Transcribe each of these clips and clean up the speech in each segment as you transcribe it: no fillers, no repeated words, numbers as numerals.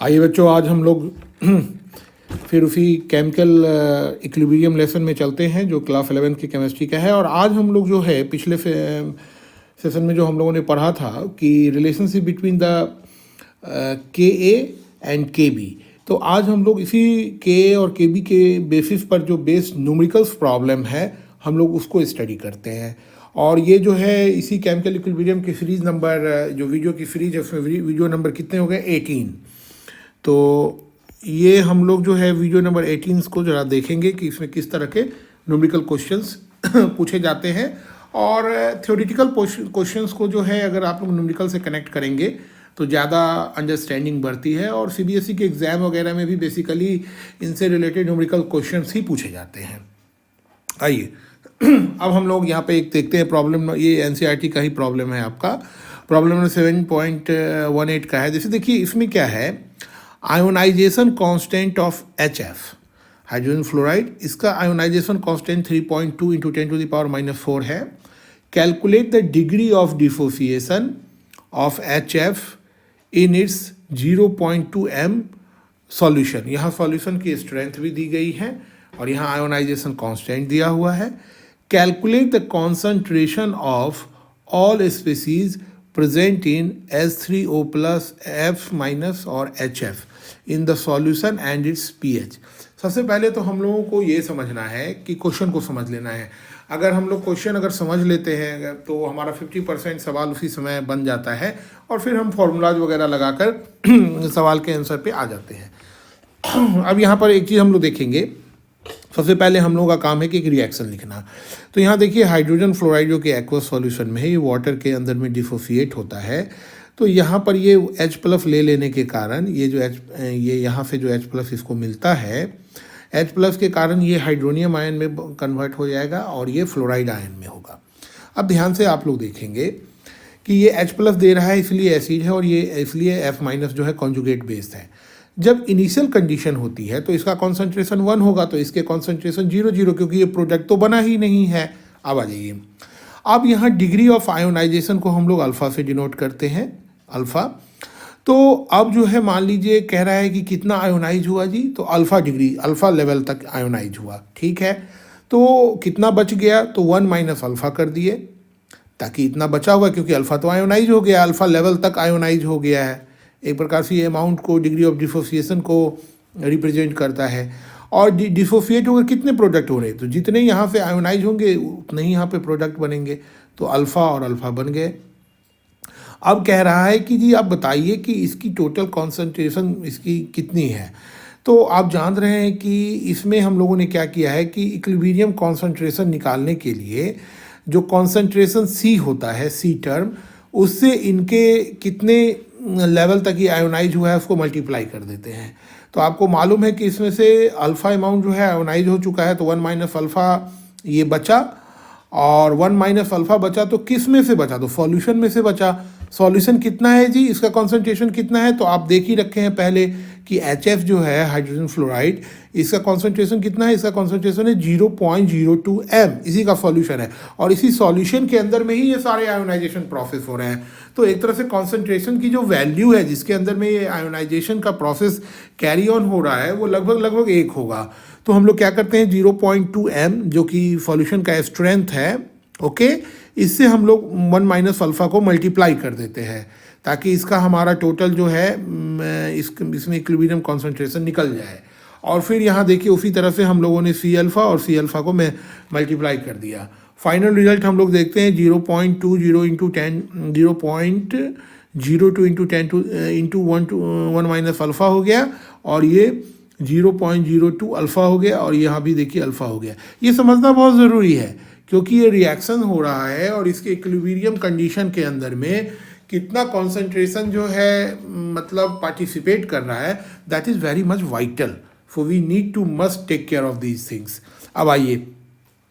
आइए बच्चों, आज हम लोग फिर उसी केमिकल इक्विलिब्रियम लेसन में चलते हैं जो क्लास 11 की केमिस्ट्री का है। और आज हम लोग जो है पिछले सेशन में जो हम लोगों ने पढ़ा था कि रिलेशनशिप बिटवीन द के ए एंड के बी। तो आज हम लोग इसी के ए और के बी के बेसिस पर जो बेस न्यूमेरिकल्स प्रॉब्लम है हम लोग उसको स्टडी करते हैं। और ये जो है इसी केमिकल इक्विलिब्रियम की सीरीज़ नंबर जो वीडियो की सीरीज है उसमें वीडियो नंबर कितने हो गए 18। तो ये हम लोग जो है वीडियो नंबर 18 को ज़रा देखेंगे कि इसमें किस तरह के न्यूमेरिकल क्वेश्चंस पूछे जाते हैं। और थ्योरेटिकल क्वेश्चंस को जो है अगर आप लोग न्यूमेरिकल से कनेक्ट करेंगे तो ज़्यादा अंडरस्टैंडिंग बढ़ती है। और सीबीएसई के एग्ज़ाम वगैरह में भी बेसिकली इनसे रिलेटेड न्यूमेरिकल क्वेश्चंस ही पूछे जाते हैं। आइए अब हम लोग यहाँ पे एक देखते हैं प्रॉब्लम। ये एनसीईआरटी का ही प्रॉब्लम है आपका। प्रॉब्लम नंबर 7.18 का है। जैसे देखिए इसमें क्या है, ionization constant of HF hydrogen fluoride, इसका आयोनाइजेशन कांस्टेंट 3.2 इंटू 10⁻⁻4 है। Calculate the degree of dissociation of HF in its 0.2 m solution. यहाँ सॉल्यूशन की स्ट्रेंथ भी दी गई है और यहाँ आयोनाइजेशन कांस्टेंट दिया हुआ है। Calculate the concentration of all species present in H3O plus F minus और HF in the solution and its pH। सबसे पहले तो हम लोगों को ये समझना है कि क्वेश्चन को समझ लेना है। अगर हम लोग क्वेश्चन अगर समझ लेते हैं तो हमारा 50% सवाल उसी समय बन जाता है और फिर हम फॉर्मूलाज वगैरह लगाकर सवाल के आंसर पे आ जाते हैं। अब यहाँ पर एक चीज़ हम लोग देखेंगे। सबसे पहले हम लोगों का काम है कि एक रिएक्शन लिखना। तो यहाँ देखिए हाइड्रोजन फ्लोराइड जो कि एक्वस सॉल्यूशन में है, ये वाटर के अंदर में डिसोसिएट होता है। तो यहाँ पर ये H+ ले लेने के कारण ये जो ये यहाँ से जो H+ इसको मिलता है, H+ के कारण ये हाइड्रोनियम आयन में कन्वर्ट हो जाएगा और ये फ्लोराइड आयन में होगा। अब ध्यान से आप लोग देखेंगे कि ये H+ दे रहा है इसलिए एसिड है और ये इसलिए F- जो है कॉन्जुगेट बेस्ड है। जब इनिशियल कंडीशन होती है तो इसका कॉन्सेंट्रेशन 1 होगा, तो इसके कॉन्सेंट्रेशन 0 क्योंकि ये प्रोडक्ट तो बना ही नहीं है। अब आ जाइए, अब यहाँ डिग्री ऑफ आयोनाइजेशन को हम लोग अल्फ़ा से डिनोट करते हैं, अल्फ़ा। तो अब जो है मान लीजिए कह रहा है कि कितना आयोनाइज हुआ जी, तो अल्फ़ा डिग्री, अल्फ़ा लेवल तक आयोनाइज हुआ, ठीक है। तो कितना बच गया, तो 1 माइनस अल्फ़ा कर दिए ताकि इतना बचा हुआ, क्योंकि अल्फ़ा तो आयोनाइज हो गया, अल्फ़ा लेवल तक आयोनाइज हो गया है। एक प्रकार से ये अमाउंट को, डिग्री ऑफ डिसोसिएशन को रिप्रेजेंट करता है। और डिसोसिएट होकर कितने प्रोडक्ट हो रहे हैं, तो जितने यहाँ से आयोनाइज होंगे उतने ही यहाँ पे प्रोडक्ट बनेंगे। तो अल्फ़ा और अल्फ़ा बन गए। अब कह रहा है कि जी आप बताइए कि इसकी टोटल कॉन्सेंट्रेशन इसकी कितनी है। तो आप जान रहे हैं कि इसमें हम लोगों ने क्या किया है कि इक्विलिब्रियम कॉन्सेंट्रेशन निकालने के लिए जो कॉन्सेंट्रेशन C होता है, C टर्म, उससे इनके कितने लेवल तक ये आयोनाइज हुआ है उसको मल्टीप्लाई कर देते हैं। तो आपको मालूम है कि इसमें से अल्फ़ा अमाउंट जो है आयोनाइज हो चुका है, तो 1 माइनस अल्फ़ा ये बचा, और 1 माइनस अल्फ़ा बचा तो किस में से बचा, तो सॉल्यूशन में से बचा। सॉल्यूशन कितना है जी, इसका कॉन्सेंट्रेशन कितना है, तो आप देख ही रखे हैं पहले कि HF जो है हाइड्रोजन फ्लोराइड, इसका कॉन्सेंट्रेशन कितना है, इसका कॉन्सेंट्रेशन है 0.02 m, इसी का सॉल्यूशन है। और इसी सॉल्यूशन के अंदर में ही ये सारे आयोनाइजेशन प्रोसेस हो रहे हैं। तो एक तरह से कॉन्सेंट्रेशन की जो वैल्यू है जिसके अंदर में ये आयोनाइजेशन का प्रोसेस कैरी ऑन हो रहा है वो लगभग 1 होगा। तो हम लोग क्या करते हैं, 0.2 m जो कि सॉल्यूशन का स्ट्रेंथ है, ओके, इससे हम लोग 1 माइनस अल्फ़ा को मल्टीप्लाई कर देते हैं ताकि इसका हमारा टोटल जो है इसमें इक्विलिब्रियम कॉन्सेंट्रेशन निकल जाए। और फिर यहाँ देखिए उसी तरह से हम लोगों ने C अल्फ़ा और C अल्फ़ा को मल्टीप्लाई कर दिया। फाइनल रिजल्ट हम लोग देखते हैं 0.20 into 10, 0.02 into 10 into 1 minus alpha हो गया, और ये 0.02 अल्फ़ा हो गया, और यहाँ भी देखिए अल्फ़ा हो गया। ये समझना बहुत ज़रूरी है क्योंकि ये रिएक्शन हो रहा है और इसके इक्विलिब्रियम कंडीशन के अंदर में कितना कॉन्सेंट्रेशन जो है मतलब पार्टिसिपेट कर रहा है, that is very much vital. So we need to must take care of these things. अब आइए,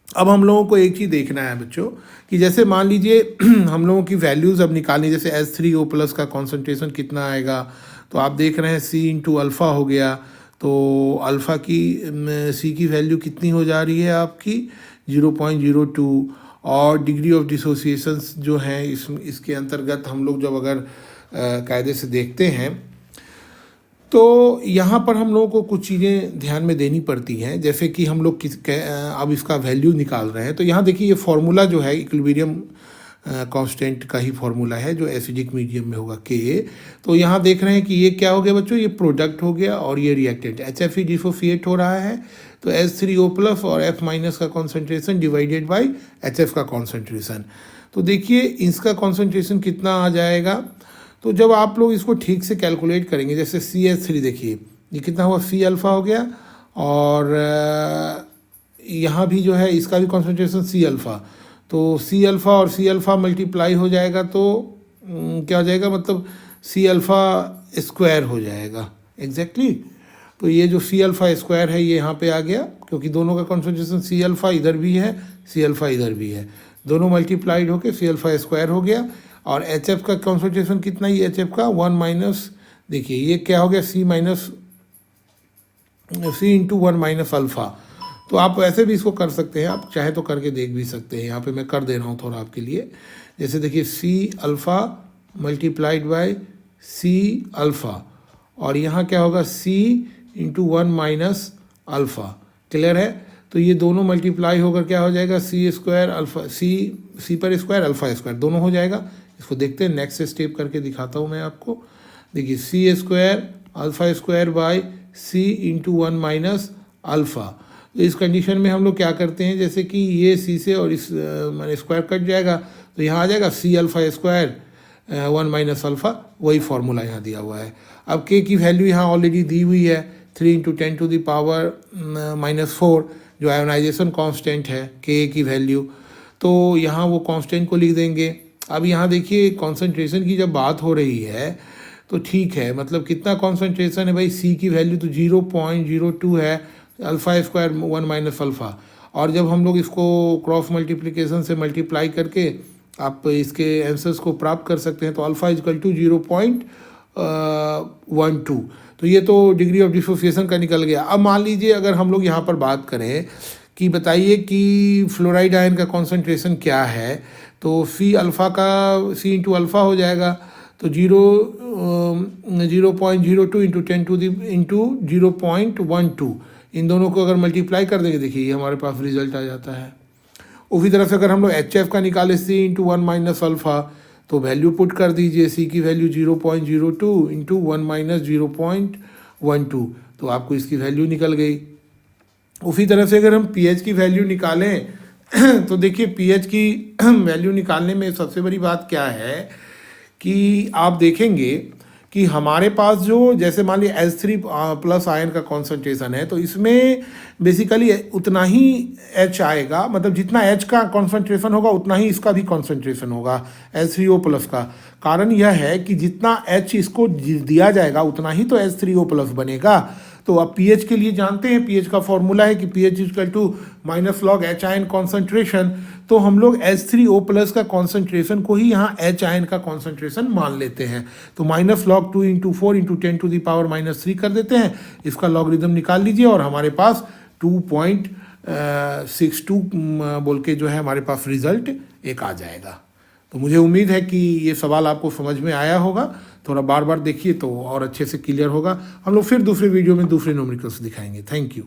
अब हम लोगों को एक चीज़ देखना है बच्चों कि जैसे मान लीजिए हम लोगों की वैल्यूज़ अब निकालनी, जैसे H3O प्लस का कॉन्सेंट्रेशन कितना आएगा, तो आप देख रहे हैं C इंटू अल्फ़ा हो गया, तो अल्फ़ा की C की वैल्यू कितनी हो जा रही है आपकी 0.02। और डिग्री ऑफ डिसोसिएशंस जो हैं इसके अंतर्गत हम लोग जब अगर कायदे से देखते हैं तो यहाँ पर हम लोगों को कुछ चीज़ें ध्यान में देनी पड़ती हैं, जैसे कि हम लोग अब इसका वैल्यू निकाल रहे हैं। तो यहाँ देखिए ये फार्मूला जो है इक्विलिब्रियम कांस्टेंट का ही फार्मूला है जो एसिडिक मीडियम में होगा के। तो यहाँ देख रहे हैं कि ये क्या हो गया बच्चों, ये प्रोडक्ट हो गया और ये रिएक्टेंट HF डिसोसिएट हो रहा है। तो H3O प्लस और F माइनस का कॉन्सेंट्रेशन डिवाइडेड बाई HF का कॉन्सेंट्रेशन। तो देखिए इसका कॉन्सेंट्रेशन कितना आ जाएगा। तो जब आप लोग इसको ठीक से कैलकुलेट करेंगे, जैसे CH3 देखिए ये कितना हुआ, C अल्फ़ा हो गया, और यहाँ भी जो है इसका भी कॉन्सेंट्रेशन C अल्फ़ा। तो C अल्फ़ा और C अल्फ़ा मल्टीप्लाई हो जाएगा तो क्या हो जाएगा, मतलब C अल्फ़ा स्क्वायर हो जाएगा एग्जैक्टली। तो ये जो C अल्फ़ा स्क्वायर है ये यहाँ पे आ गया, क्योंकि दोनों का कॉन्सेंट्रेशन C अल्फ़ा इधर भी है, C अल्फ़ा इधर भी है, दोनों मल्टीप्लाइड होके C अल्फ़ा स्क्वायर हो गया। और HF का कॉन्सेंट्रेशन कितना ही, HF का 1 माइनस, देखिए ये क्या हो गया, C इंटू 1 माइनस अल्फ़ा। तो आप ऐसे भी इसको कर सकते हैं, आप चाहे तो करके देख भी सकते हैं। यहाँ पे मैं कर दे रहा हूँ थोड़ा आपके लिए। जैसे देखिए C alpha multiplied by C alpha, और यहाँ क्या होगा C into 1 minus alpha. Clear है। तो ये दोनों मल्टीप्लाई होकर क्या हो जाएगा, C स्क्वायर अल्फ़ा, C पर स्क्वायर अल्फ़ा स्क्वायर दोनों हो जाएगा। इसको देखते हैं, नेक्स्ट स्टेप करके दिखाता हूँ मैं आपको। देखिए C square alpha square by C into 1 minus alpha. तो इस कंडीशन में हम लोग क्या करते हैं, जैसे कि ये C से और इस माने स्क्वायर कट जाएगा, तो यहाँ आ जाएगा C alpha square 1 minus alpha, वही फार्मूला यहाँ दिया हुआ है। अब K की वैल्यू यहाँ ऑलरेडी दी हुई है 3 इंटू 10 टू द पावर -4, जो आयोनाइजेशन कांस्टेंट है K की वैल्यू। तो यहाँ वो कांस्टेंट को लिख देंगे। अब यहाँ देखिए कॉन्सेंट्रेशन की जब बात हो रही है तो ठीक है, मतलब कितना कॉन्सेंट्रेशन है भाई, C की वैल्यू तो 0.02 है, अल्फ़ा स्क्वायर 1 माइनस अल्फ़ा। और जब हम लोग इसको क्रॉस मल्टीप्लिकेशन से मल्टीप्लाई करके आप इसके आंसर्स को प्राप्त कर सकते हैं। तो अल्फ़ा इजकल टू 0.12। तो ये तो डिग्री ऑफ डिसोसिएशन का निकल गया। अब मान लीजिए अगर हम लोग यहाँ पर बात करें कि बताइए कि फ्लोराइड आयन का कॉन्सेंट्रेशन क्या है, तो C अल्फ़ा का C इंटू अल्फ़ा हो जाएगा। तो 0.02 इंटू 10 टू दी इंटू 0.12, इन दोनों को अगर मल्टीप्लाई कर देंगे, देखिए ये हमारे पास रिजल्ट आ जाता है। उसी तरह से अगर हम लोग HF का निकाले C इंटू 1 माइनस अल्फ़ा, तो वैल्यू पुट कर दीजिए, C की वैल्यू 0.02 इंटू 1 माइनस 0.12, तो आपको इसकी वैल्यू निकल गई। उसी तरह से अगर हम pH की वैल्यू निकालें तो देखिए pH की वैल्यू निकालने में सबसे बड़ी बात क्या है कि आप देखेंगे कि हमारे पास जो, जैसे मान लीजिए H3 प्लस आयन का कॉन्सेंट्रेशन है, तो इसमें बेसिकली उतना ही H आएगा, मतलब जितना H का कॉन्सेंट्रेशन होगा उतना ही इसका भी कॉन्सेंट्रेशन होगा H3O प्लस का। कारण यह है कि जितना H इसको दिया जाएगा उतना ही तो H3O प्लस बनेगा। तो अब pH के लिए जानते हैं, pH का फॉर्मूला है कि pH equal to minus log H ion concentration. तो हम लोग H3O प्लस का कॉन्सेंट्रेशन को ही यहाँ H आयन का कॉन्सेंट्रेशन मान लेते हैं। तो minus log 2 into 4 into 10 to the power -3 कर देते हैं। इसका लॉगरिदम निकाल लीजिए और हमारे पास 2.62 बोल के जो है हमारे पास रिजल्ट एक आ जाएगा। तो मुझे उम्मीद है कि ये सवाल आपको समझ में आया होगा। थोड़ा बार बार देखिए तो और अच्छे से क्लियर होगा। हम लोग फिर दूसरे वीडियो में दूसरे न्यूमेरिकल्स दिखाएंगे। Thank you.